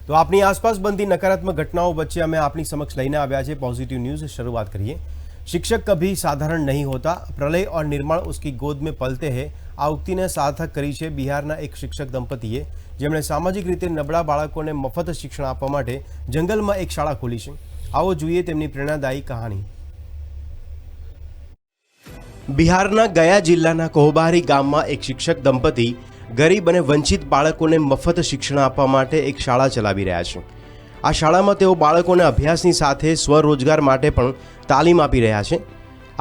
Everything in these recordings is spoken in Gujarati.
तो આપણી આસપાસ બનતી નકારાત્મક ઘટનાઓ વચ્ચે અમે આપની સમક્ષ લઈને આવ્યા છે पॉजिटिव न्यूज़। शुरुआत करिए। शिक्षक कभी साधारण नहीं होता, प्रलय और निर्माण उसकी गोद में पलते हैं। आ उक्तिने सार्थक करी છે બિહારના એક શિક્ષક દંપતીએ, જેમણે સામાજિક રીતે નબળા બાળકોને મફત શિક્ષણ આપવા માટે જંગલમાં એક શાળા ખોલી છે। આવો જોઈએ તેમની પ્રેરણાદાયી કહાની। બિહારના ગયા જિલ્લાના કોહબારી ગામમાં એક શિક્ષક દંપતી ગરીબ અને વંચિત બાળકોને મફત શિક્ષણ આપવા માટે એક શાળા ચલાવી રહ્યા છે। આ શાળામાં તેઓ બાળકોને અભ્યાસની સાથે સ્વરોજગાર માટે પણ તાલીમ આપી રહ્યા છે।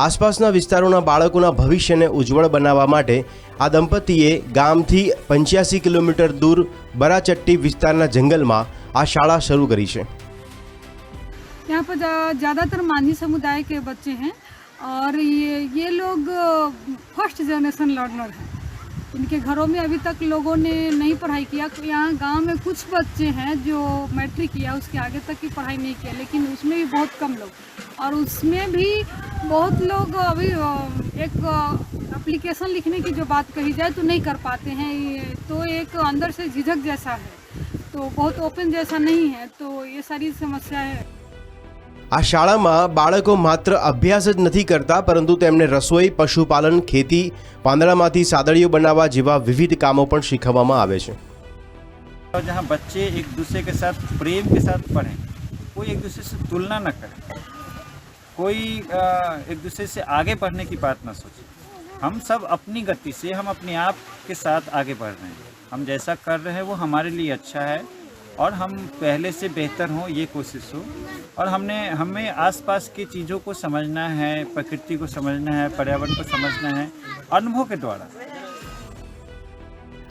આસપાસના વિસ્તારોના બાળકોના ભવિષ્યને ઉજ્જવળ બનાવવા માટે આ દંપતીએ ગામથી 85 કિલોમીટર દૂર બરાચટ્ટી વિસ્તારના જંગલમાં આ શાળા શરૂ કરી છે। यहाँ पर ज़्यादातर मांझी समुदाय के बच्चे हैं और ये लोग फर्स्ट जनरेशन लर्नर हैं। इनके घरों में अभी तक लोगों ने नहीं पढ़ाई किया। यहाँ गांव में कुछ बच्चे हैं जो मैट्रिक किया, उसके आगे तक की पढ़ाई नहीं किया, लेकिन उसमें भी बहुत कम लोग, और उसमें भी बहुत लोग अभी एक एप्लीकेशन लिखने की जो बात कही जाए तो नहीं कर पाते हैं। तो एक अंदर से झिझक जैसा है, तो बहुत ओपन जैसा नहीं है। तो ये सारी समस्या है। આ શાળામાં બાળકો માત્ર અભ્યાસ જ નથી કરતા, પરંતુ તેમને રસોઈ, પશુપાલન, ખેતી, પાંદડામાંથી સાદડીઓ બનાવવા જેવા વિવિધ કામો પણ શીખવવામાં આવે છે। जहाँ बच्चे एक दूसरे के साथ प्रेम के साथ पढ़ें, कोई एक दूसरे से तुलना न करे, कोई एक दूसरे से आगे बढ़ने की बात न सोचे। हम सब अपनी गति से, हम अपने आप के साथ आगे बढ़ रहे हैं। हम जैसा कर रहे हैं वो हमारे लिए अच्छा है और हम पहले से बेहतर हों ये कोशिश हो। और हमें आसपास की चीज़ों को समझना है, प्रकृति को समझना है, पर्यावरण को समझना है अनुभव के द्वारा।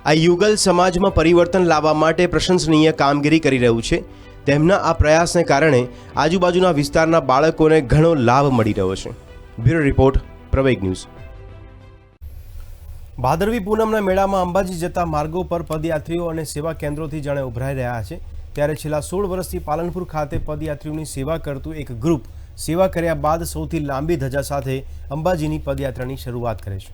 આ યુગલ સમાજમાં પરિવર્તન લાવવા માટે પ્રશંસનીય કામગીરી કરી રહ્યું છે। તેમના આ પ્રયાસને કારણે આજુબાજુના વિસ્તારના બાળકોને ઘણો લાભ મળી રહ્યો છે। બ્યુરો રિપોર્ટ, પ્રવેગ ન્યૂઝ। ભાદરવી પૂનમના મેળામાં અંબાજી જતા માર્ગો પર પદયાત્રીઓ અને સેવા કેન્દ્રોથી જાણે ઉભરાઈ રહ્યા છે। ત્યારે છેલ્લા 16 વર્ષથી પાલનપુર ખાતે પદયાત્રીઓની સેવા કરતું એક ગ્રુપ સેવા કર્યા બાદ સૌથી લાંબી ધજા સાથે અંબાજીની પદયાત્રાની શરૂઆત કરે છે।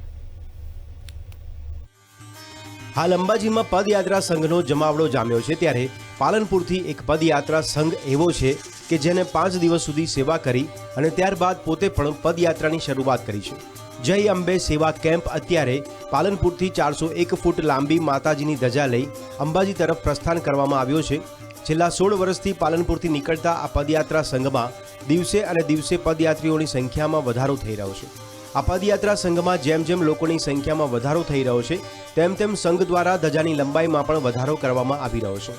હાલ અંબાજીમાં પદયાત્રા સંઘનો જમાવડો જામ્યો છે। ત્યારે પાલનપુરથી એક પદયાત્રા સંઘ એવો છે કે જેને 5 દિવસ સુધી સેવા કરી અને ત્યારબાદ પોતે પણ પદયાત્રાની શરૂઆત કરી છે। જય અંબે સેવા કેમ્પ અત્યારે પાલનપુરથી 401 ફૂટ લાંબી માતાજીની ધજા લઈ અંબાજી તરફ પ્રસ્થાન કરવામાં આવ્યો છે। છેલ્લા 16 વર્ષથી પાલનપુરથી નીકળતા આ પદયાત્રા સંઘમાં દિવસે અને દિવસે પદયાત્રીઓની સંખ્યામાં વધારો થઈ રહ્યો છે। આ પદયાત્રા સંઘમાં જેમ જેમ લોકોની સંખ્યામાં વધારો થઈ રહ્યો છે તેમ તેમ સંઘ દ્વારા ધજાની લંબાઈમાં પણ વધારો કરવામાં આવી રહ્યો છે।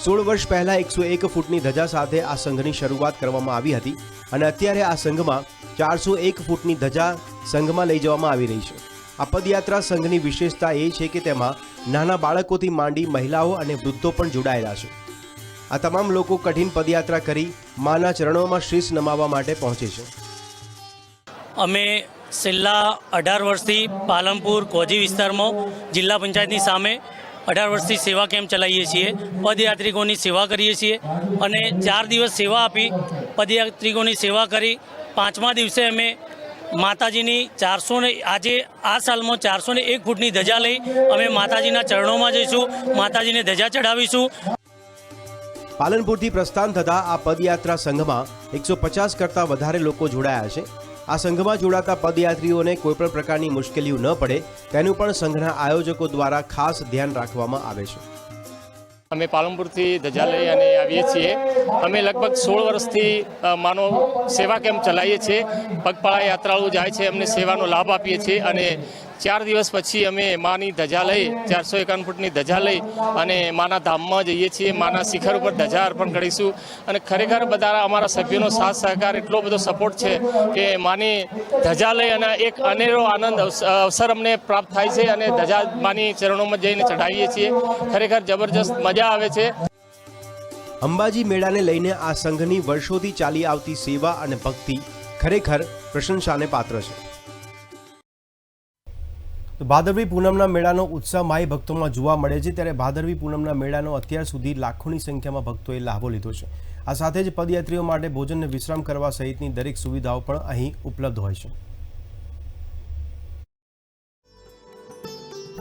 16 વર્ષ પહેલા 101 ફૂટની ધજા સાથે આ સંઘની શરૂઆત કરવામાં આવી હતી અને અત્યારે આ સંઘમાં 401 ફૂટની ધજા સંઘમાં લઈ જવામાં આવી રહી છે। આ પદયાત્રા સંઘની વિશેષતા એ છે કે તેમાં નાના બાળકોથી માંડી મહિલાઓ અને વૃદ્ધો પણ જોડાયેલા છે। આ તમામ લોકો કઠિન પદયાત્રા કરી માના ચરણોમાં શીશ નમાવવા માટે પહોંચે છે। અમે છેલ્લા 18 વર્ષથી પાલનપુર કોજી વિસ્તારમાં જિલ્લા પંચાયતની સામે 18 વર્ષથી સેવા કેમ્પ ચલાવીએ છીએ। પદયાત્રિકોની સેવા કરીએ છીએ અને 4 દિવસ સેવા આપી પદયાત્રિકોની સેવા કરી 5મા દિવસે અમે માતાજીની 400 ને આજે આ સાલમાં 401 ફૂટની ધજા લઈ અમે માતાજીના ચરણોમાં જઈશું, માતાજીને ધજા ચડાવીશું। પાલનપુરથી પ્રસ્થાન થતા આ પદયાત્રા સંઘમાં 150 કરતાં વધારે લોકો જોડાયા છે। આ સંઘમાં જોડાતા પદયાત્રીઓને કોઈપણ પ્રકારની મુશ્કેલીઓ ન પડે તેનું પણ સંઘના આયોજકો દ્વારા ખાસ ધ્યાન રાખવામાં આવે છે। અમે પાલનપુરથી ધજા લઈ અને આવીએ છીએ। અમે લગભગ 16 વર્ષથી માનો સેવા કેમ્પ ચલાવીએ છીએ। પગપાળા યાત્રાળુ જાય છે, અમને સેવાનો લાભ આપીએ છીએ અને 4 દિવસ પછી અમે માની ધજા લઈ 451 ફૂટની ધજા લઈ અને માના ધામમાં જઈએ છીએ। માના શિખર ઉપર ધજા અર્પણ કરીશું અને ખરેખર બધા અમારા સભ્યોનો સાથ સહકાર એટલો બધો સપોર્ટ છે કે માની ધજા લઈ અને એક અનેરો આનંદ અવસર અમને પ્રાપ્ત થાય છે અને ધજા માની ચરણોમાં જઈને ચઢાવીએ છીએ। ખરેખર જબરજસ્ત મજા આવે છે। અંબાજી મેળાને લઈને આ સંઘની વર્ષોથી ચાલી આવતી સેવા અને ભક્તિ ખરેખર પ્રશંસાને પાત્ર છે। તો ભાદરવી પૂનમના મેળાનો ઉત્સાહ માઈ ભક્તોમાં જોવા મળે છે। ત્યારે ભાદરવી પૂનમના મેળાનો અત્યાર સુધી લાખોની સંખ્યામાં ભક્તોએ લાભો લીધો છે। આ સાથે જ પદયાત્રીઓ માટે ભોજન અને વિશ્રામ કરવા સહિતની દરેક સુવિધાઓ પણ અહીં ઉપલબ્ધ હોય છે।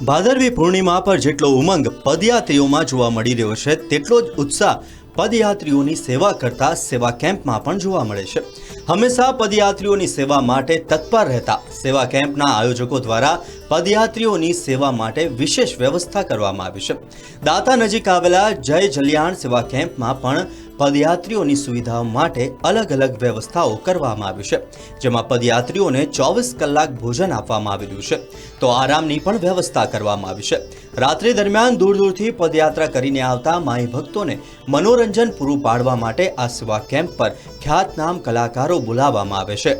ભાદરવી પૂર્ણિમા પર જેટલો ઉમંગ પદયાત્રીઓમાં જોવા મળી રહ્યો છે તેટલો જ ઉત્સાહ પદયાત્રીઓની સેવા કરતા સેવા કેમ્પમાં પણ જોવા મળે છે. હંમેશા પદયાત્રીઓની સેવા માટે તત્પર રહેતા સેવા કેમ્પના આયોજકો દ્વારા પદયાત્રીઓની સેવા માટે વિશેષ વ્યવસ્થા કરવામાં આવી છે. દાતા નજીક આવેલા જય જલિયાણ સેવા કેમ્પમાં પણ પદયાત્રીઓની સુવિધાઓ માટે અલગ અલગ વ્યવસ્થાઓ કરવામાં આવી છે, જેમાં પદયાત્રીઓને 24 કલાક ભોજન આપવામાં આવી રહ્યું છે તો આરામની પણ વ્યવસ્થા કરવામાં આવી છે. રાત્રિ દરમિયાન દૂર દૂરથી પદયાત્રા કરીને આવતા માઈ ભક્તોને મનોરંજન પૂરું પાડવા માટે આ સેવા કેમ્પ પર ખ્યાતનામ કલાકારો બોલાવવામાં આવે છે.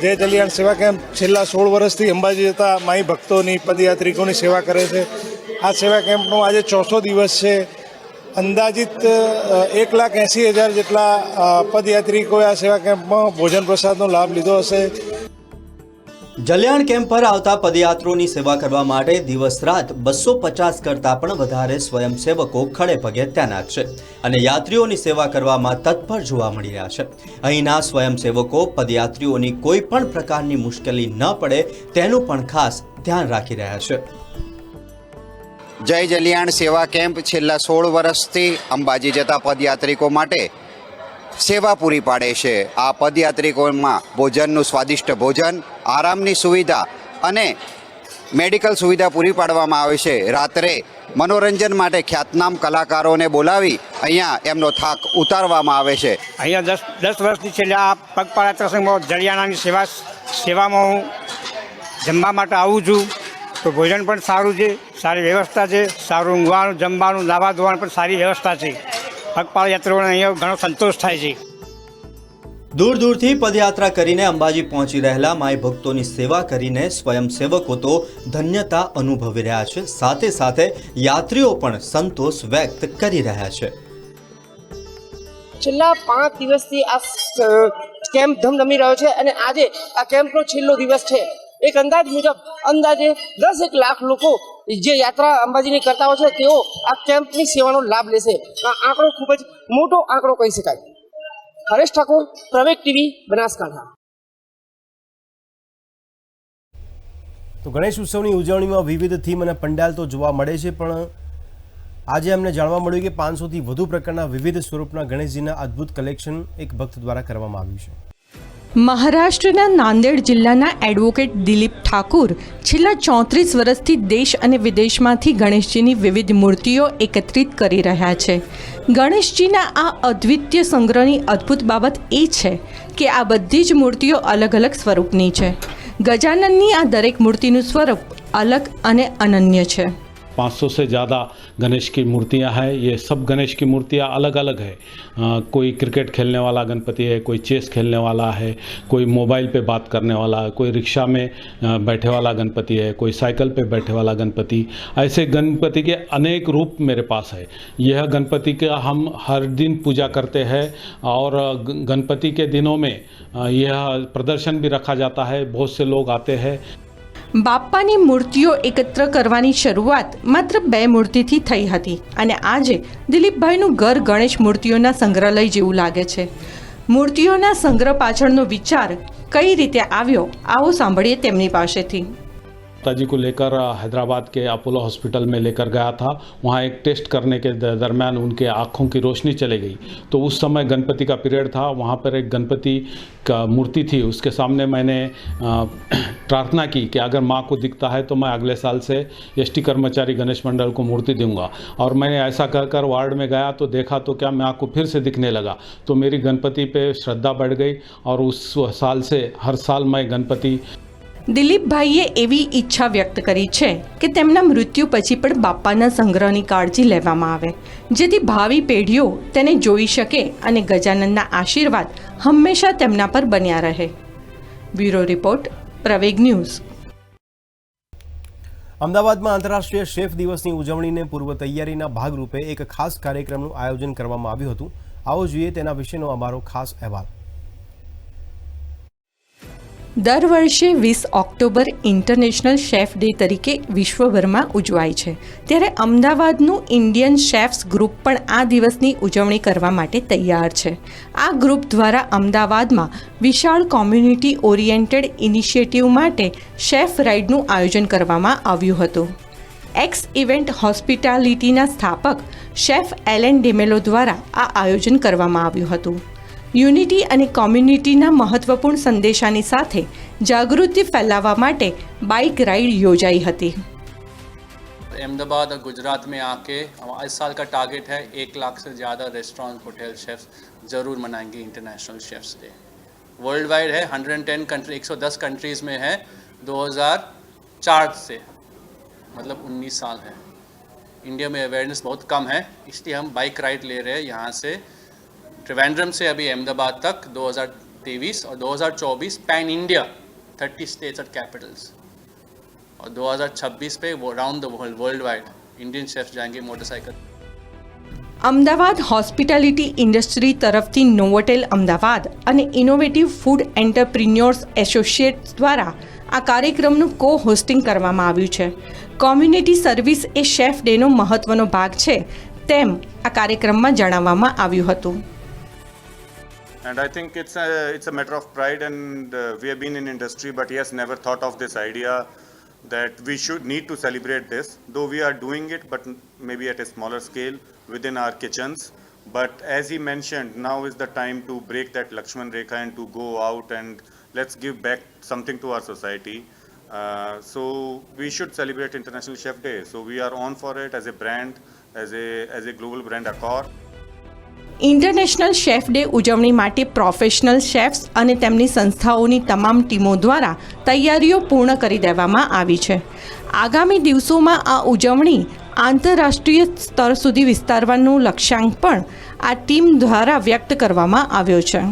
જય જલિયાણ સેવા કેમ્પ છેલ્લા 16 વર્ષથી અંબાજી જતા માઈ ભક્તોની પદયાત્રિકોની સેવા કરે છે. આ સેવા કેમ્પનો આજે 400 દિવસ છે. અંદાજિત 1,80,000 જેટલા પદયાત્રિકોએ આ સેવા કેમ્પમાં ભોજન પ્રસાદનો લાભ લીધો હશે. જલિયાણ કેમ્પ પર આવતા પદયાત્રીઓની સેવા કરવા માટે દિવસ રાત 250 કરતાં પણ વધારે સ્વયંસેવકો ખડે પગે તૈનાત છે અને યાત્રીઓની સેવા કરવામાં તત્પર જોવા મળી રહ્યા છે. અહીંના સ્વયંસેવકો પદયાત્રીઓની કોઈ પણ પ્રકારની મુશ્કેલી ન પડે તેનું પણ ખાસ ધ્યાન રાખી રહ્યા છે. જય જલિયાણ સેવા કેમ્પ છેલ્લા 16 વર્ષથી અંબાજી જતા પદયાત્રિકો માટે સેવા પૂરી પાડે છે. આ પદયાત્રિકોમાં ભોજનનું સ્વાદિષ્ટ ભોજન, આરામની સુવિધા અને મેડિકલ સુવિધા પૂરી પાડવામાં આવે છે. રાત્રે મનોરંજન માટે ખ્યાતનામ કલાકારોને બોલાવી અહીંયા એમનો થાક ઉતારવામાં આવે છે. અહીંયા 10 વર્ષથી છેલ્લા આ પગપાળા યાત્રા સંઘમાં જલિયાણાની સેવામાં હું જમવા માટે આવું છું. તો ભોજન પણ સારું છે, સારી વ્યવસ્થા છે, સારું ઊંઘવાનું, જમવાનું, નાવા ધોવાનું પણ સારી વ્યવસ્થા છે. પગપાળા યાત્રીઓને અહીંયા ઘણો સંતોષ થાય છે. દૂર દૂરથી પદયાત્રા કરીને અંબાજી પહોંચી રહેલા માઈ ભક્તોની સેવા કરીને સ્વયંસેવકો તો ધન્યતા અનુભવી રહ્યા છે, સાથે સાથે યાત્રીઓ પણ સંતોષ વ્યક્ત કરી રહ્યા છે. છેલ્લા 5 દિવસથી આ કેમ્પ ધમધમી રહ્યો છે અને આજે આ કેમ્પનો છેલ્લો દિવસ છે. એક અંદાજ મુજબ અંદાજે 10 લાખ લોકો જે યાત્રા અંબાજીની કરતા હોય છે તેઓ આ કેમ્પની સેવાનો લાભ લેશે. આ આંકડો ખૂબ જ મોટો આંકડો કહી શકાય. હરેશ ઠાકોર, પ્રવેગ ટીવી, બનાસકાંઠા. તો ગણેશ ઉત્સવની ઉજવણીમાં વિવિધ થીમ અને પંડાલ તો જોવા મળે છે, પણ આજે અમને જાણવા મળ્યું કે 500થી વધુ પ્રકારના વિવિધ સ્વરૂપના ગણેશજીના અદ્ભુત કલેક્શન એક ભક્ત દ્વારા કરવામાં આવ્યું છે. મહારાષ્ટ્રના નાંદેડ જિલ્લાના એડવોકેટ દિલીપ ઠાકુર છેલ્લા 34 વર્ષથી દેશ અને વિદેશમાંથી ગણેશજીની વિવિધ મૂર્તિઓ એકત્રિત કરી રહ્યા છે. ગણેશજીના આ અદ્વિતીય સંગ્રહની અદ્ભુત બાબત એ છે કે આ બધી જ મૂર્તિઓ અલગ અલગ સ્વરૂપની છે. ગજાનનની આ દરેક મૂર્તિનું સ્વરૂપ અલગ અને અનન્ય છે. 500 से ज़्यादा गणेश की मूर्तियां हैं. ये सब गणेश की मूर्तियां अलग अलग है. कोई क्रिकेट खेलने वाला गणपति है, कोई चेस खेलने वाला है, कोई मोबाइल पे बात करने वाला है, कोई रिक्शा में बैठे वाला गणपति है, कोई साइकिल पे बैठे वाला गणपति. ऐसे गणपति के अनेक रूप मेरे पास है. यह गणपति का हम हर दिन पूजा करते हैं और गणपति के दिनों में यह प्रदर्शन भी रखा जाता है. बहुत से लोग आते हैं. બાપ્પાની મૂર્તિઓ એકત્ર કરવાની શરૂઆત માત્ર 2 મૂર્તિથી થઈ હતી અને આજે દિલીપભાઈનું ઘર ગણેશ મૂર્તિઓના સંગ્રહાલય જેવું લાગે છે. મૂર્તિઓના સંગ્રહ પાછળનો વિચાર કઈ રીતે આવ્યો, આવો સાંભળીએ તેમની પાસેથી. पिताजी को लेकर हैदराबाद के अपोलो हॉस्पिटल में लेकर गया था. वहाँ एक टेस्ट करने के दरमियान उनके आँखों की रोशनी चली गई. तो उस समय गणपति का पीरियड था. वहाँ पर एक गणपति का मूर्ति थी. उसके सामने मैंने प्रार्थना की कि अगर माँ को दिखता है तो मैं अगले साल से एसटी कर्मचारी गणेश मंडल को मूर्ति दूंगा. और मैंने ऐसा कर वार्ड में गया तो देखा तो क्या माँ को फिर से दिखने लगा. तो मेरी गणपति पे श्रद्धा बढ़ गई और उस साल से हर साल मैं गणपति. દિલીપભાઈએ એવી ઈચ્છા વ્યક્ત કરી છે કે તેમના મૃત્યુ પછી પણ બાપ્પાના સંગ્રહની કાળજી લેવામાં આવે, જેથી ભાવિ પેઢીઓ તેને જોઈ શકે અને ગજાનનના આશીર્વાદ હંમેશા તેમના પર બન્યા રહે. બ્યુરો રિપોર્ટ, પ્રવેગ ન્યૂઝ. અમદાવાદમાં આંતરરાષ્ટ્રીય શેફ દિવસની ઉજવણીને પૂર્વ તૈયારીના ભાગરૂપે એક ખાસ કાર્યક્રમનું આયોજન કરવામાં આવ્યું હતું. આવો જોઈએ તેના વિશેનો અમારો ખાસ અહેવાલ. દર વર્ષે 20 ઓક્ટોબર ઇન્ટરનેશનલ શેફ ડે તરીકે વિશ્વભરમાં ઉજવાય છે, ત્યારે અમદાવાદનું ઇન્ડિયન શેફ્સ ગ્રુપ પણ આ દિવસની ઉજવણી કરવા માટે તૈયાર છે. આ ગ્રુપ દ્વારા અમદાવાદમાં વિશાળ કોમ્યુનિટી ઓરિએન્ટેડ ઇનિશિયેટિવ માટે શેફ રાઇડનું આયોજન કરવામાં આવ્યું હતું. એક્સ ઇવેન્ટ હોસ્પિટાલિટીના સ્થાપક શેફ એલેન ડેમેલો દ્વારા આ આયોજન કરવામાં આવ્યું હતું. યુનિટી અને કોમ્યુનિટીના મહત્વપૂર્ણ સંદેશાની સાથે જાગૃતિ ફેલાવવા માટે બાઇક રાઇડ યોજાઈ હતી. अहमदाबाद और गुजरात में आके इस साल का टारगेट है 1 लाख से ज़्यादा रेस्टोरेंट होटल शेफ्स ज़रूर मनाएंगे international chefs day. World wide है 110 कंट्री 110 कंट्रीज़ में है 2004 से, मतलब 19 साल है. इंडिया में अवेयरनेस बहुत कम है, इसलिए हम बाइक राइड ले रहे हैं यहाँ से त्रिवेंद्रम से अभी अहमदाबाद तक 2023 और 2024 पैन इंडिया 30 स्टेट्स और कैपिटल्स, और 2026 पे वो round the world wide Indian chefs जाएंगे मोटरसाइकिल. અમદાવાદ હોસ્પિટાલિટી ઇન્ડસ્ટ્રી તરફથી નોવોટેલ અમદાવાદ અને ઇનોવેટિવ ફૂડ એન્ટરપ્રિન્યોર્સ એસોસિએટ્સ દ્વારા આ કાર્યક્રમનું કો હોસ્ટિંગ કરવામાં આવ્યું છે. કોમ્યુનિટી સર્વિસ એ શેફ ડેનો મહત્વનો ભાગ છે તેમ આ કાર્યક્રમમાં જણાવવામાં આવ્યું હતું. And I think it's a matter of pride, and we have been in industry, but yes, never thought of this idea that we should need to celebrate this, though we are doing it, but maybe at a smaller scale within our kitchens. But as he mentioned, now is the time to break that Lakshman Rekha and to go out and let's give back something to our society. So we should celebrate International Chef Day. So we are on for it as a brand, as a global brand Accor. International chef day ઉજવણી માટે પ્રોફેશનલ શેફ્સ અને તેમની સંસ્થાઓની તમામ ટીમો દ્વારા તૈયારીઓ પૂર્ણ કરી દેવામાં આવી છે. આગામી દિવસોમાં આ ઉજવણી આંતરરાષ્ટ્રીય સ્તર સુધી વિસ્તારવાનું લક્ષ્યાંક પણ આ ટીમ દ્વારા વ્યક્ત કરવામાં આવ્યો છે.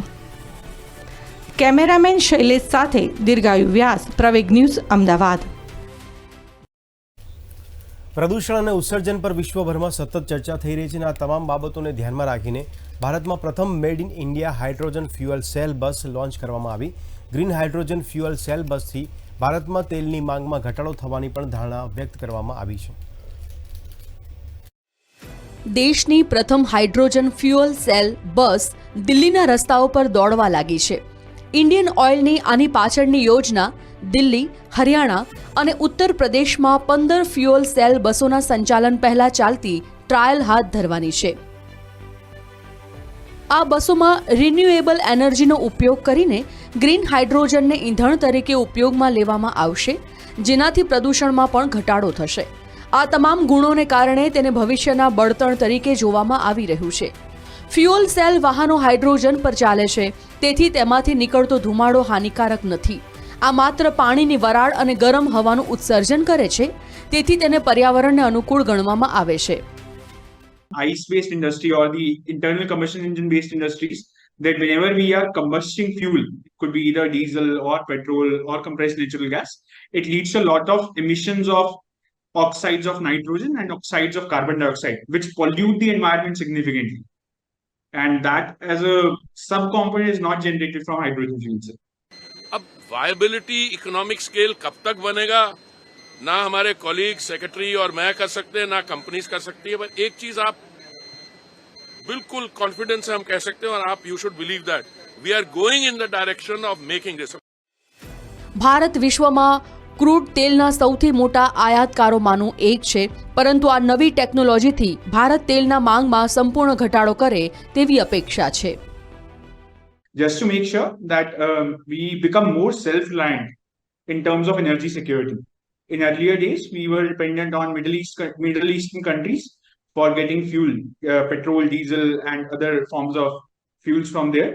કેમેરામેન શૈલેષ સાથે દીર્ઘાયુ વ્યાસ, પ્રવેગ ન્યૂઝ, અમદાવાદ. પ્રદૂષણ અને ઉત્સર્જન પર વિશ્વભરમાં સતત ચર્ચા થઈ રહી છે અને આ તમામ બાબતોને ધ્યાનમાં રાખીને ભારતમાં પ્રથમ made in India hydrogen fuel cell bus launch કરવામાં આવી. ગ્રીન હાઇડ્રોજન ફ્યુઅલ સેલ બસથી ભારતમાં તેલની માંગમાં ઘટાડો થવાની પણ ધારણા વ્યક્ત કરવામાં આવી છે. દેશની પ્રથમ હાઇડ્રોજન ફ્યુઅલ સેલ બસ દિલ્હીના રસ્તાઓ પર દોડવા લાગી છે. ઇન્ડિયન ઓઇલની આની પાછળની યોજના દિલ્હી, હરિયાણા અને ઉત્તર પ્રદેશમાં 15 ફ્યુઅલ સેલ બસોના સંચાલન પહેલા ચાલતી ટ્રાયલ હાથ ધરવાની છે. આ બસોમાં રિન્યુએબલ એનર્જીનો ઉપયોગ કરીને ગ્રીન હાઇડ્રોજનને ઈંધણ તરીકે ઉપયોગમાં લેવામાં આવશે, જેનાથી પ્રદૂષણમાં પણ ઘટાડો થશે. આ તમામ ગુણોને કારણે તેને ભવિષ્યના બળતણ તરીકે જોવામાં આવી રહ્યું છે. ફ્યુઅલ સેલ વાહનો હાઇડ્રોજન પર ચાલે છે, તેથી તેમાંથી નીકળતો ધુમાડો હાનિકારક નથી. આ માત્ર પાણીની વરાળ અને ગરમ હવાનું ઉત્સર્જન કરે છે, તેથી તેને પર્યાવરણને અનુકૂળ ગણવામાં આવે છે. ICE-based industry or the internal combustion engine-based industries, that whenever we are combusting fuel, it could be either diesel or petrol or compressed natural gas, it leads to a lot of emissions of oxides of nitrogen and oxides of carbon dioxide, which pollute the environment significantly. And that as a sub-component is not generated from hydrogen fuel cell. अब वायबिलिटी इकोनॉमिक स्केल कब तक बनेगा, ना हमारे कॉलीग, सेक्रेटरी और मैं कर सकते हैं, ना कंपनीज कर सकती है. पर एक चीज आप बिल्कुल कॉन्फिडेंस से हम कह सकते हैं, और आप you should believe that we are going in the direction of making this. Bharat વિશ્વમાં ક્રૂડ તેલના સૌથી મોટા આયાતકારોમાંનું એક છે, પરંતુ આ નવી ટેકનોલોજીથી ભારત તેલના માંગમાં સંપૂર્ણ ઘટાડો કરે તેવી અપેક્ષા છે. Just to make sure that we become more self-reliant in terms of energy security. In earlier days, we were dependent on Middle Eastern countries for getting fuel, petrol, diesel, and other forms of fuels from there.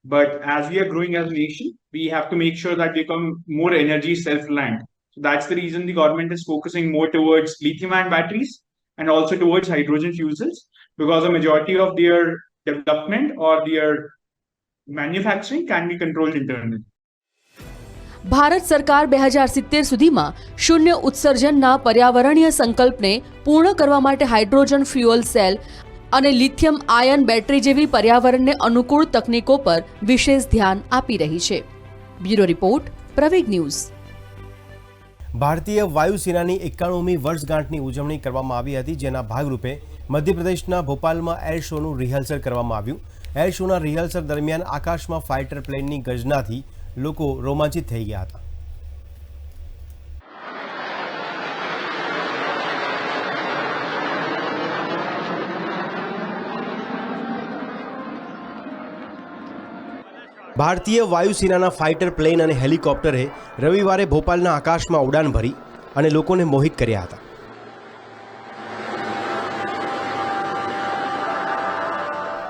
But as we are growing as a nation, we have to make sure that we become more energy self-reliant. So that's the reason the government is focusing more towards lithium-ion batteries and also towards hydrogen fuel cells, because a majority of their development or their manufacturing can be controlled internally. Bharat સરકાર 2070 સુધીમાં શૂન્ય ઉત્સર્જનના પર્યાવરણીય સંકલ્પને પૂર્ણ કરવા માટે હાઇડ્રોજન ફ્યુઅલ સેલ અને લિથિયમ આયન બેટરી જેવી પર્યાવરણને અનુકૂળ તકનીકો પર વિશેષ ધ્યાન આપી રહી છે. બ્યુરો રિપોર્ટ, પ્રવેગ ન્યૂઝ. ભારતીય વાયુસેનાની 91મી વર્ષગાંઠની ઉજવણી કરવામાં આવી હતી, જેના ભાગરૂપે મધ્યપ્રદેશના ભોપાલમાં એર શોનું રિહર્સલ કરવામાં આવ્યું. એર શોના રિહર્સલ દરમિયાન આકાશમાં ફાઇટર પ્લેનની ગર્જનાથી લોકો રોમાંચિત થઈ ગયા હતા. ભારતીય વાયુસેનાના ફાઇટર પ્લેન અને હેલિકોપ્ટરે રવિવારે ભોપાલના આકાશમાં ઉડાન ભરી અને લોકોને મોહિત કર્યા હતા.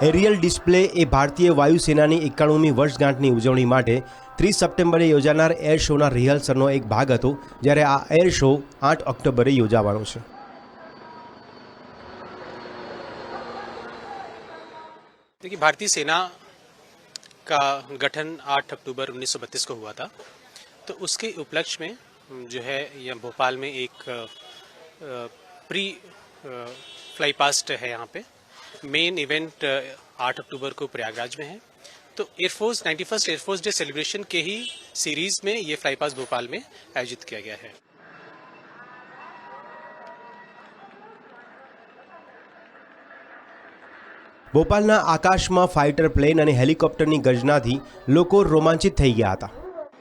એરિયલ ડિસ્પ્લે એ ભારતીય વાયુસેનાની 91મી વર્ષગાંઠની ઉજવણી માટે 30 સપ્ટેમ્બરે યોજાનાર એર શોના રિહર્સલનો એક ભાગ હતો, જ્યારે આ એર શો 8 ઓક્ટોબરે યોજાવાનો છે. देखिए, भारतीय सेना का गठन 8 अक्टूबर 1932 को हुआ था, तो उसके उपलक्ष्य में जो है यहाँ भोपाल में एक प्री फ्लाई पास्ट है. यहाँ पे मेन इवेंट 8 अक्टूबर को प्रयागराज में है, तो air force 91st air force day celebration के ही सीरीज में ये फ्लाई पास्ट भोपाल में आयोजित किया गया है. ભોપાલના આકાશમાં ફાઇટર પ્લેન અને હેલિકોપ્ટરની ગર્જનાથી લોકો રોમાંચિત થઈ ગયા હતા.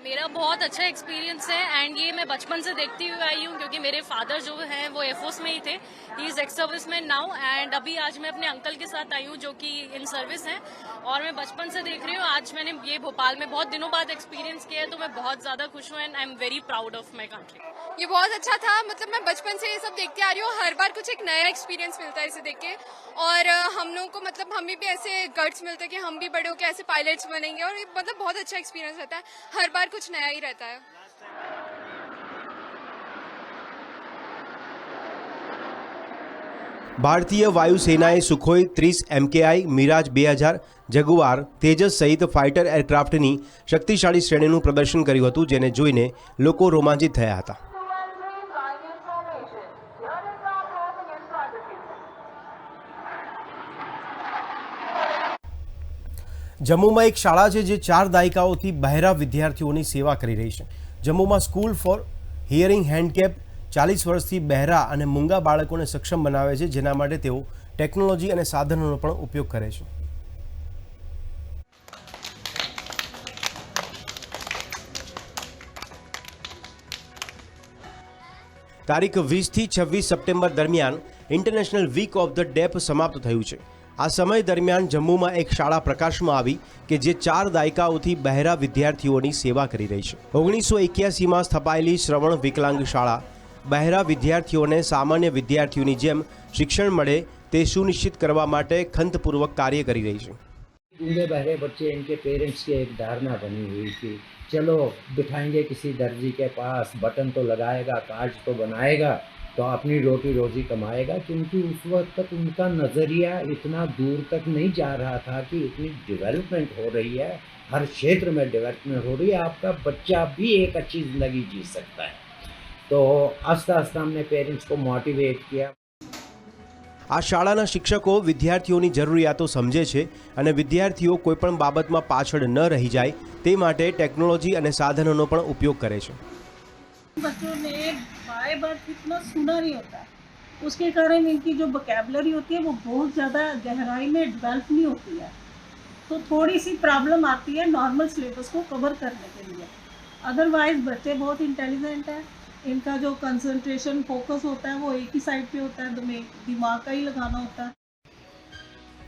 मेरा बहुत अच्छा एक्सपीरियंस है एंड ये मैं बचपन से देखती हुई आई हूँ, क्योंकि मेरे फादर जो हैं वो एयरफोर्स में ही थे. He is ex service man now and अभी आज मैं अपने अंकल के साथ आई हूँ जो कि इन सर्विस हैं, और मैं बचपन से देख रही हूँ. आज मैंने ये भोपाल में बहुत दिनों बाद एक्सपीरियंस किया है, तो मैं बहुत ज़्यादा खुश हूँ and I am very proud of my country. ये बहुत अच्छा था. मतलब मैं बचपन से ये सब देखती आ रही हूँ, हर बार कुछ एक नया एक्सपीरियंस मिलता है इसे देख के, और हम लोगों को मतलब हमें भी ऐसे गट्स मिलते हैं कि हम भी बड़े होकर ऐसे पायलट्स बनेंगे, और ये मतलब बहुत अच्छा एक्सपीरियंस रहता है. हर बार कुछ नया ही रहता है. ભારતીય વાયુસેનાએ Sukhoi 30 MKI, Mirage 2000, Jaguar, Tejas સહિત ફાઇટર એરક્રાફ્ટની શક્તિશાળી શ્રેણીનું પ્રદર્શન કર્યું હતું, જેને જોઈને લોકો રોમાંચિત થયા હતા. જમ્મુમાં એક શાળા છે જે 4 દાયકાઓથી બહેરા વિદ્યાર્થીઓની સેવા કરી રહી છે. જમ્મુમાં સ્કૂલ ફોર હિયરિંગ હેન્ડકેપ 40 વર્ષથી બહેરા અને મૂંગા બાળકોને સક્ષમ બનાવે છે, જેના માટે તેઓ ટેકનોલોજી અને સાધનોનો પણ ઉપયોગ કરે છે. તારીખ 20 થી 26 સપ્ટેમ્બર દરમિયાન international week of the deaf સમાપ્ત થયું છે. આ સમય દરમિયાન જમ્મુમાં એક શાળા પ્રકાશમાં આવી કે જે 4 દાયકાઓથી બહેરા વિદ્યાર્થીઓની સેવા કરી રહી છે. 1981માં સ્થપાયેલી શ્રવણ વિકલાંગ શાળા બહેરા વિદ્યાર્થીઓને સામાન્ય વિદ્યાર્થીઓની જેમ શિક્ષણ મળે તે સુનિશ્ચિત કરવા માટે ખંતપૂર્વક કાર્ય કરી રહી છે. गूंगे बहरे बच्चे इनके पेरेंट्स की एक धारणा बनी हुई थी, चलो बिठाएंगे किसी दर्जी के पास, बटन तो लगाएगा, कार्ड तो बनाएगा, तो अपनी रोटी रोजी कमाएगा. क्योंकि उस वक्त तक उनका नज़रिया इतना दूर तक नहीं जा रहा था कि इतनी डेवलपमेंट हो रही है, हर क्षेत्र में डेवलपमेंट हो रही है, आपका बच्चा भी एक अच्छी ज़िंदगी जी सकता है. तो आस्ता आस्ता हमने पेरेंट्स को मोटिवेट किया. આ શાળાના શિક્ષકો વિદ્યાર્થીઓની જરૂરિયાતો સમજે છે અને વિદ્યાર્થીઓ કોઈપણ બાબતમાં પાછળ ન રહી જાય તે માટે ટેકનોલોજી અને સાધનોનો પણ ઉપયોગ કરે છે. बच्चों ने बाय बर्थ इतना सुना नहीं होता, उसके कारण इनकी जो वोकैबुलरी होती है वो बहुत ज़्यादा गहराई में डेवलप नहीं होती है, तो थोड़ी सी प्रॉब्लम आती है नॉर्मल सिलेबस को कवर करने के लिए. अदरवाइज बच्चे बहुत इंटेलिजेंट हैं, इनका जो कंसंट्रेशन फोकस होता है वो एक ही साइड पे होता है, तो में दिमाग का ही लगाना होता है.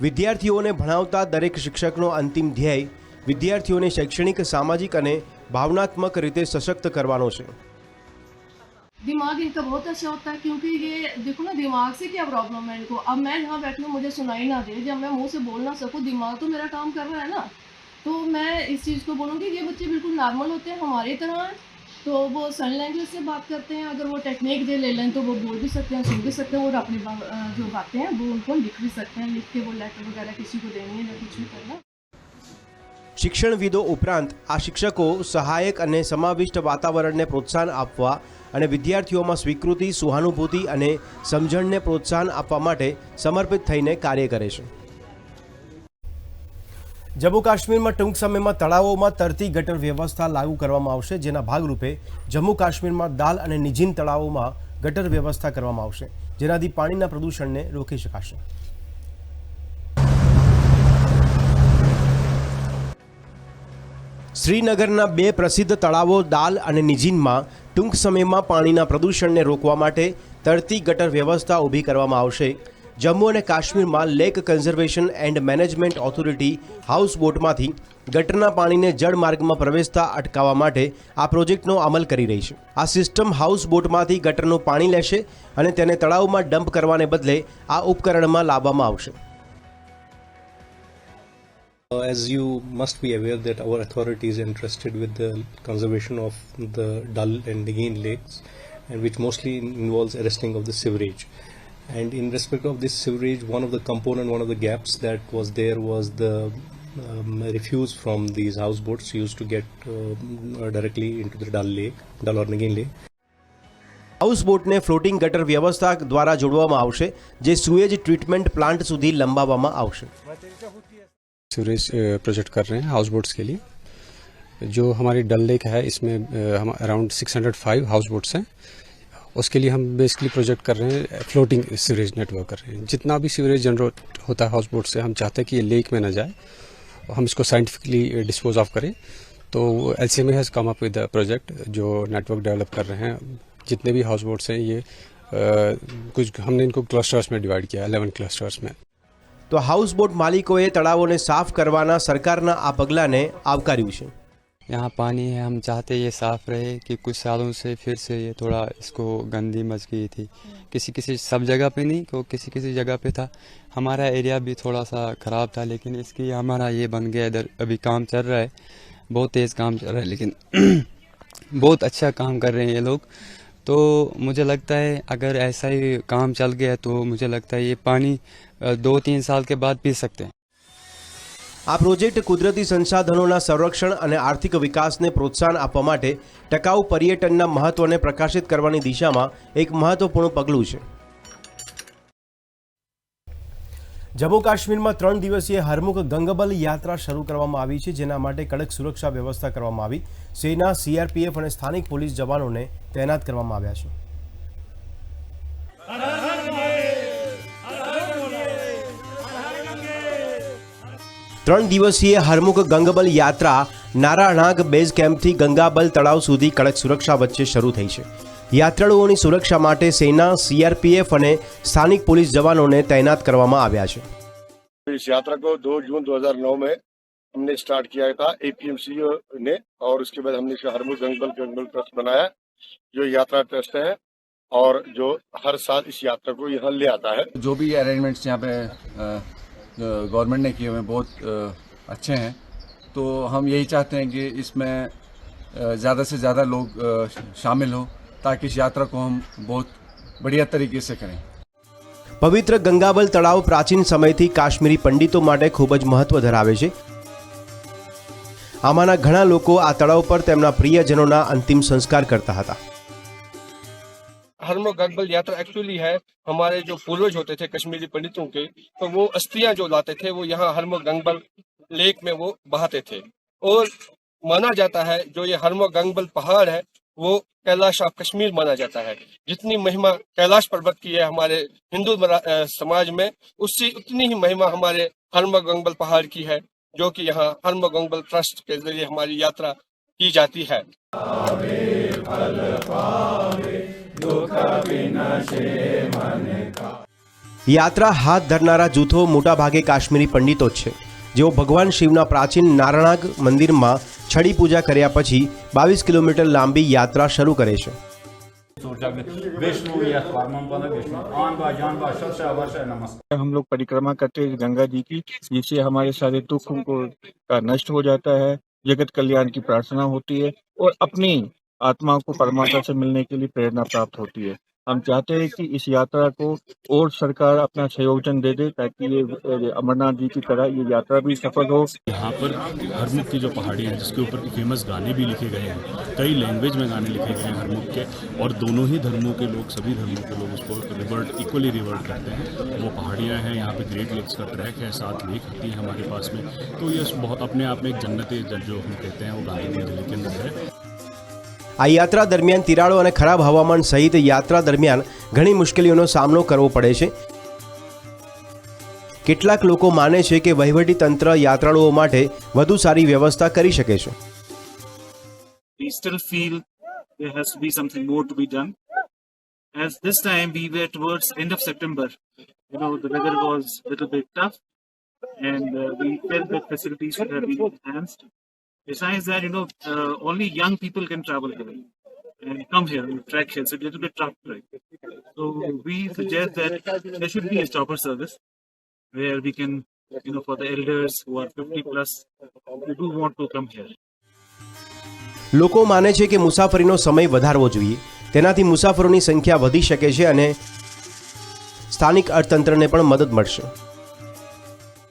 વિદ્યાર્થીઓને ભણાવતા દરેક શિક્ષકનો અંતિમ ધ્યેય વિદ્યાર્થીઓને શૈક્ષણિક, સામાજિક અને ભાવનાત્મક રીતે સશક્ત કરવાનો છે. दिमाग इनका बहुत अच्छा होता है, क्योंकि ये देखो ना दिमाग से क्या प्रॉब्लम है इनको. अब मैं यहाँ बैठी हूँ, मुझे सुनाई ना दे, जब मैं मुंह से बोल ना सकूँ, दिमाग तो मेरा काम कर रहा है ना, तो मैं इस चीज़ को बोलूँगी ये बच्चे बिल्कुल नॉर्मल होते हैं, हमारी तरह हैं. तो वो साइन लैंग्वेज से बात करते हैं, अगर वो टेक्निक दे ले लें तो वो बोल भी सकते हैं, सुन भी सकते हैं, और अपनी जो बातें हैं वो उनको लिख भी सकते हैं. लिख के वो लेटर वगैरह किसी को देनी है या कुछ भी करना. શિક્ષણવિદો ઉપરાંત આ શિક્ષકો સહાયક અને સમાવિષ્ટ વાતાવરણને પ્રોત્સાહન આપવા અને વિદ્યાર્થીઓમાં સ્વીકૃતિ, સહાનુભૂતિ અને સમજણને પ્રોત્સાહન આપવા માટે સમર્પિત થઈને કાર્ય કરે છે. જમ્મુ કાશ્મીરમાં ટૂંક સમયમાં તળાવોમાં તરતી ગટર વ્યવસ્થા લાગુ કરવામાં આવશે, જેના ભાગરૂપે જમ્મુ કાશ્મીરમાં દાલ અને નિજીન તળાવોમાં ગટર વ્યવસ્થા કરવામાં આવશે, જેનાથી પાણીના પ્રદૂષણને રોકી શકાશે. શ્રીનગરના બે પ્રસિદ્ધ તળાવો દાલ અને નિજીનમાં ટૂંક સમયમાં પાણીના પ્રદૂષણને રોકવા માટે તરતી ગટર વ્યવસ્થા ઊભી કરવામાં આવશે. જમ્મુ અને કાશ્મીરમાં lake conservation and management authority હાઉસબોટમાંથી ગટરના પાણીને જળમાર્ગમાં પ્રવેશતા અટકાવવા માટે આ પ્રોજેક્ટનો અમલ કરી રહી છે. આ સિસ્ટમ હાઉસબોટમાંથી ગટરનું પાણી લેશે અને તેને તળાવમાં ડમ્પ કરવાને બદલે આ ઉપકરણમાં લાવવામાં આવશે. As you must be aware that our authority is interested with the conservation of the Dal and Nigeen lakes, and which mostly involves arresting of the sewerage. And in respect of this sewerage, one of the gaps that was there was the refuse from these houseboats used to get directly into the Dal or Nigeen lake. હાઉસબોટને ફ્લોટિંગ ગટર વ્યવસ્થા દ્વારા જોડવામાં આવશે, જે સુએજ ટ્રીટમેન્ટ પ્લાન્ટ સુધી લંબાવવામાં આવશે. सीवरेज प्रोजेक्ट कर रहे हैं हाउस बोट्स के लिए. जो हमारी डल लेक है इसमें हम अराउंड 605 हाउस बोट्स हैं. उसके लिए हम बेसिकली प्रोजेक्ट कर रहे हैं फ्लोटिंग सीवरेज नेटवर्क कर रहे हैं. जितना भी सीवरेज जनरेट होता है हाउस बोट से हम चाहते हैं कि ये लेक में ना जाए, हम इसको साइंटिफिकली डिस्पोज ऑफ करें. तो LCMA has come up with the project जो नेटवर्क डेवलप कर रहे हैं. जितने भी हाउस बोट्स हैं ये कुछ हमने इनको क्लस्टर्स में डिवाइड किया, 11 क्लस्टर्स में. તો હાઉસબોટ માલિકોએ તળાવોને સાફ કરવાના સરકારના આ પગલાંને આવકાર્યું છે. यहाँ पानी है, हम चाहते ये साफ़ रहे कि कुछ सालों से फिर से ये थोड़ा इसको गंदी मच गई थी. किसी सब जगह पे नहीं, तो किसी जगह पे था. हमारा एरिया भी थोड़ा सा ख़राब था, लेकिन इसकी हमारा ये बन गया. इधर अभी काम चल रहा है, बहुत तेज़ काम चल रहा है, लेकिन बहुत अच्छा काम कर रहे हैं ये लोग. तो मुझे लगता है अगर ऐसा ही काम चल गया तो मुझे लगता है ये पानी 2-3 साल के बाद पी सकते हैं. આ પ્રોજેક્ટ કુદરતી સંસાધનોના સંરક્ષણ અને આર્થિક વિકાસને પ્રોત્સાહન આપવા માટે ટકાઉ પર્યટનના મહત્વને પ્રકાશિત કરવાની દિશામાં એક મહત્વપૂર્ણ પગલું છે. જમ્મુ કાશ્મીરમાં 3 દિવસીય હરમુખ ગંગબલ યાત્રા શરૂ કરવામાં આવી છે, જેના માટે કડક સુરક્ષા વ્યવસ્થા કરવામાં આવી. સેના, CRPF અને સ્થાનિક પોલીસ જવાનોને તૈનાત કરવામાં આવ્યા છે. 3 દિવસીય હરમુખ ગંગબલ યાત્રા નારાણાગ બેઝ કેમ્પથી ગંગાબલ તળાવ સુધી કડક સુરક્ષા વચ્ચે શરૂ થઈ છે. યાત્રાળુઓની સુરક્ષા માટે સેના, CRPF અને સ્થાનિક પોલીસ જવાનોને તૈનાત કરવામાં આવ્યા છે. इस यात्रा को 2 जून 2009 में हमने स्टार्ट किया था APMC ने, और उसके बाद हमने इसका हरमुख गंगबल ट्रस्ट बनाया, जो यात्रा ट्रस्ट है और जो हर साल इस यात्रा को यहाँ ले आता है. जो भी अरेंजमेंट्स यहाँ पे गवर्नमेंट ने किए हुए बहुत अच्छे हैं. तो हम यही चाहते हैं कि इसमें ज़्यादा से ज़्यादा लोग शामिल हो, ताकि इस यात्रा को हम बहुत बढ़िया तरीके से करें. પવિત્ર ગંગાબલ તળાવ પ્રાચીન સમયથી કાશ્મીરી પંડિતો માટે ખૂબ જ મહત્વ ધરાવે છે. આમાંના ઘણા લોકો આ તળાવ પર તેમના પ્રિયજનોના અંતિમ સંસ્કાર કરતા હતા. हरमुख गंगबल यात्रा एक्चुअली है हमारे जो पूर्वज होते थे कश्मीरी पंडितों के, तो वो अस्थियां जो लाते थे वो यहाँ हरमुख गंगबल लेक में वो बहाते थे. और माना जाता है जो ये हरमुख गंगबल पहाड़ है वो कैलाश ऑफ कश्मीर माना जाता है. जितनी महिमा कैलाश पर्वत की है हमारे हिंदू समाज में, उतनी ही महिमा हमारे हरमुख गंगबल पहाड़ की है, जो कि यहाँ हरमुख गंगबल ट्रस्ट के जरिए हमारी यात्रा की जाती है. યાત્રા હાથ ધરનારા જૂથો મોટાભાગે કાશ્મીરી પંડિતો જ છે, જેઓ ભગવાન શિવના પ્રાચીન નારાયણાગ મંદિરમાં છડી પૂજા કર્યા પછી 22 કિલોમીટર લાંબી યાત્રા શરૂ કરે છે. हम लोग परिक्रमा करते हैं गंगा जी की, जिससे हमारे सारे दुखों को नष्ट हो जाता है, जगत कल्याण की प्रार्थना होती है और अपनी आत्मा को परमात्मा से मिलने के लिए प्रेरणा प्राप्त होती है. हम चाहते हैं कि इस यात्रा को और सरकार अपना संयोजन दे दे ताकि ये अमरनाथ जी की तरह ये यात्रा भी सफल हो। यहाँ पर हरमुख की जो पहाड़ियाँ हैं जिसके ऊपर फेमस गाने भी लिखे गए हैं, कई लैंग्वेज में गाने लिखे गए हैं हरमुख के, और दोनों ही धर्मों के लोग, सभी धर्मों के लोग उसको इक्वली रिवर्ट करते हैं। वो पहाड़ियाँ हैं, यहाँ पे ग्रेट लेक्स का ट्रैक है, 7 लेक होती है हमारे पास में, तो ये बहुत अपने आप में एक जन्नत जो हम कहते हैं वो गांधी जिले के अंदर है। આ યાત્રા દરમિયાન તિરાડો અને ખરાબ હવામાન સહિત યાત્રા દરમિયાન ઘણી મુશ્કેલીઓનો સામનો કરવો પડે છે। કેટલાક લોકો માને છે કે વહીવટી તંત્ર યાત્રાળુઓ માટે વધુ સારી વ્યવસ્થા કરી શકે છે। We still feel there has to be something more to be done. As this time we were towards end of September, the weather was a little bit tough, and we felt that facilities should have been enhanced. Besides that, only young people can travel here and come here and trek here. It's a little bit tough, right? So we suggest that there should be a stopper service where we can, for the elders who are 50 plus, who do want to come here. લોકો માને છે કે મુસાફરીનો સમય વધારવો જોઈએ, તેનાથી મુસાફરોની સંખ્યા વધી શકે છે અને સ્થાનિક અર્થતંત્રને પણ મદદ મળશે।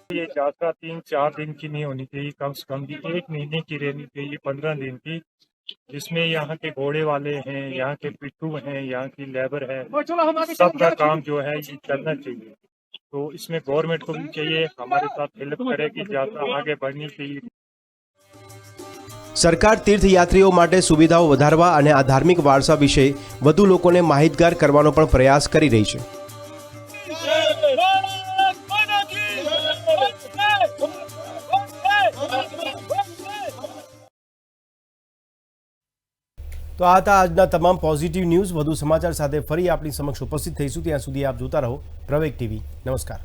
ये यात्रा 3-4 दिन की नहीं होनी चाहिए, कम से कम भी 1 महीने की रहनी चाहिए, 15 दिन की, जिसमें यहाँ के घोड़े वाले हैं, यहाँ के पिट्ठू हैं, यहाँ की लेबर है, सबका काम जो है ये चलना चाहिए। तो इसमें गवर्नमेंट को भी चाहिए हमारे साथ हेल्प करे कि यात्रा आगे बढ़नी चाहिए। સરકાર તીર્થયાત્રીઓ માટે સુવિધાઓ વધારવા અને આ ધાર્મિક વારસા વિશે વધુ લોકોને માહિતગાર કરવાનો પણ પ્રયાસ કરી રહી છે। તો આ હતા આજના તમામ પોઝિટિવ ન્યૂઝ। વધુ સમાચાર સાથે ફરી આપણી સમક્ષ ઉપસ્થિત થઈશું, ત્યાં સુધી આપ જોતા રહો પ્રવેગ ટીવી। નમસ્કાર।